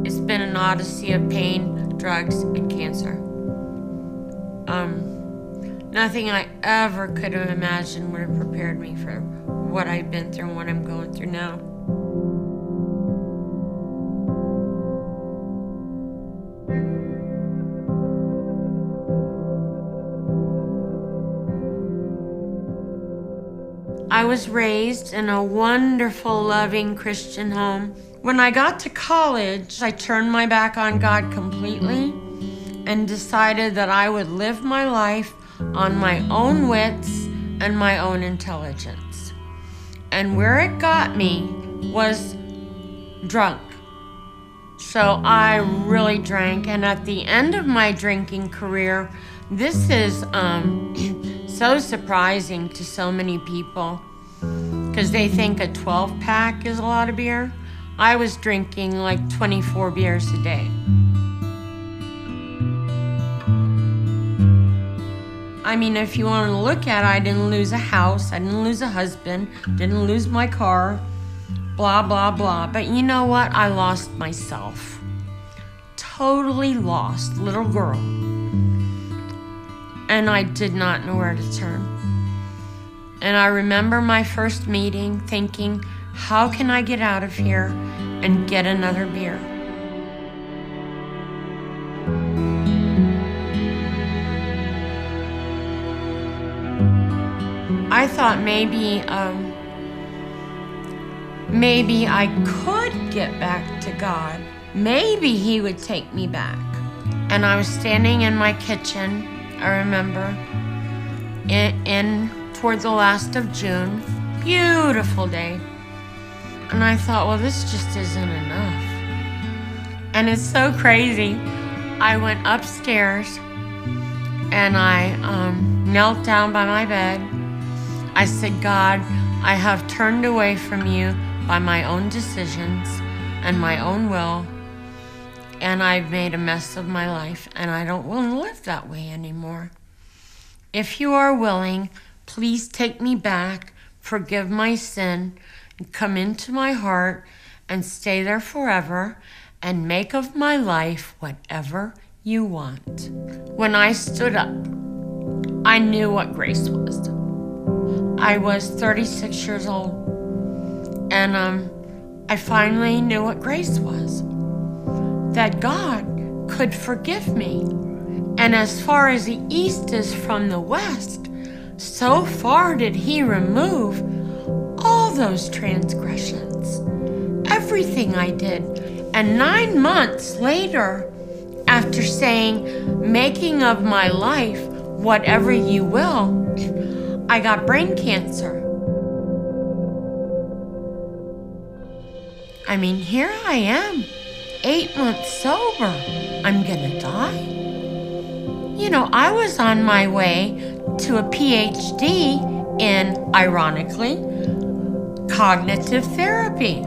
It's been an odyssey of pain, drugs, and cancer. Nothing I ever could have imagined would have prepared me for what I've been through and what I'm going through now. I was raised in a wonderful, loving Christian home. When I got to college, I turned my back on God completely and decided that I would live my life on my own wits and my own intelligence. And where it got me was drunk. So I really drank, and at the end of my drinking career, this is so surprising to so many people because they think a 12-pack is a lot of beer. I was drinking like 24 beers a day. I mean, if you want to look at it, I didn't lose a house, I didn't lose a husband, didn't lose my car, blah, blah, blah. But you know what? I lost myself. Totally lost, little girl. And I did not know where to turn. And I remember my first meeting thinking, how can I get out of here and get another beer? I thought maybe I could get back to God. Maybe He would take me back. And I was standing in my kitchen, I remember, in towards the last of June. Beautiful day. And I thought, well, this just isn't enough. And it's so crazy. I went upstairs and I knelt down by my bed. I said, God, I have turned away from you by my own decisions and my own will, and I've made a mess of my life, and I don't want to live that way anymore. If you are willing, please take me back, forgive my sin, and come into my heart and stay there forever and make of my life whatever you want. When I stood up, I knew what grace was. I was 36 years old, and I finally knew what grace was. That God could forgive me. And as far as the east is from the west, so far did He remove all those transgressions, everything I did. And 9 months later, after saying, making of my life whatever you will, I got brain cancer. I mean, here I am, 8 months sober. I'm gonna die? You know, I was on my way to a PhD in, ironically, cognitive therapy.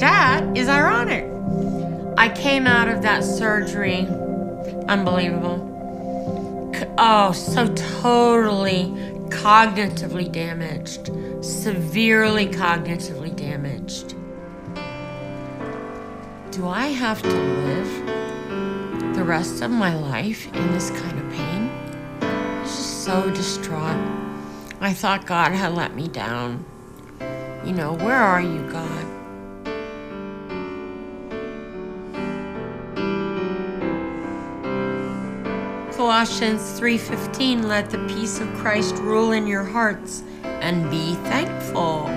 That is ironic. I came out of that surgery, unbelievable. Oh, so totally cognitively damaged, severely cognitively damaged. Do I have to live the rest of my life in this kind of pain? I was just so distraught. I thought God had let me down. You know, where are you, God? Colossians 3:15, let the peace of Christ rule in your hearts and be thankful.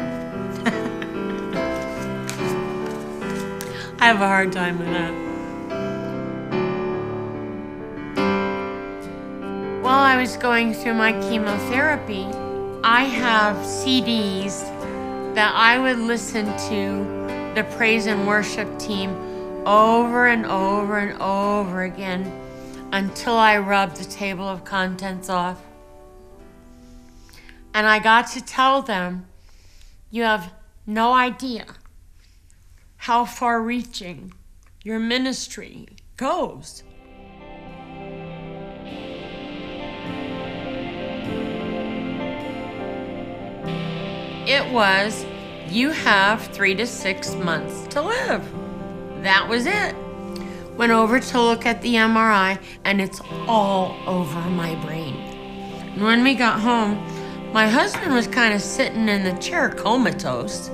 I have a hard time with that. While I was going through my chemotherapy, I have CDs that I would listen to the praise and worship team over and over and over again until I rubbed the table of contents off. And I got to tell them, you have no idea how far-reaching your ministry goes. It was, you have 3 to 6 months to live. That was it. Went over to look at the MRI, and it's all over my brain. And when we got home, my husband was kind of sitting in the chair comatose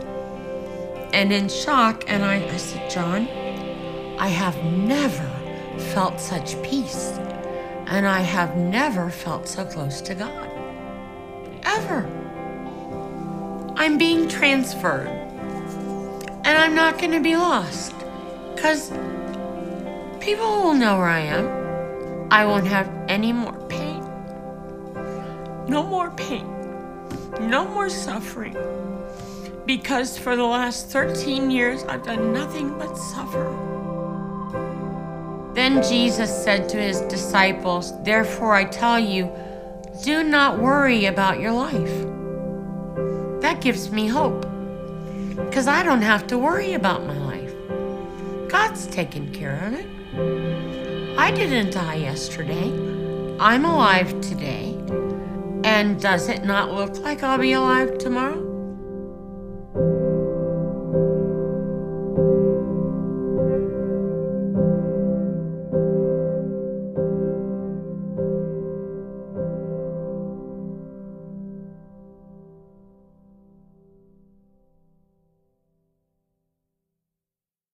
and in shock, and I said, John, I have never felt such peace, and I have never felt so close to God. Ever. I'm being transferred, and I'm not going to be lost, because people will know where I am. I won't have any more pain. No more pain. No more suffering. Because for the last 13 years, I've done nothing but suffer. Then Jesus said to his disciples, therefore I tell you, do not worry about your life. That gives me hope, because I don't have to worry about my life. God's taken care of it. I didn't die yesterday. I'm alive today. And does it not look like I'll be alive tomorrow?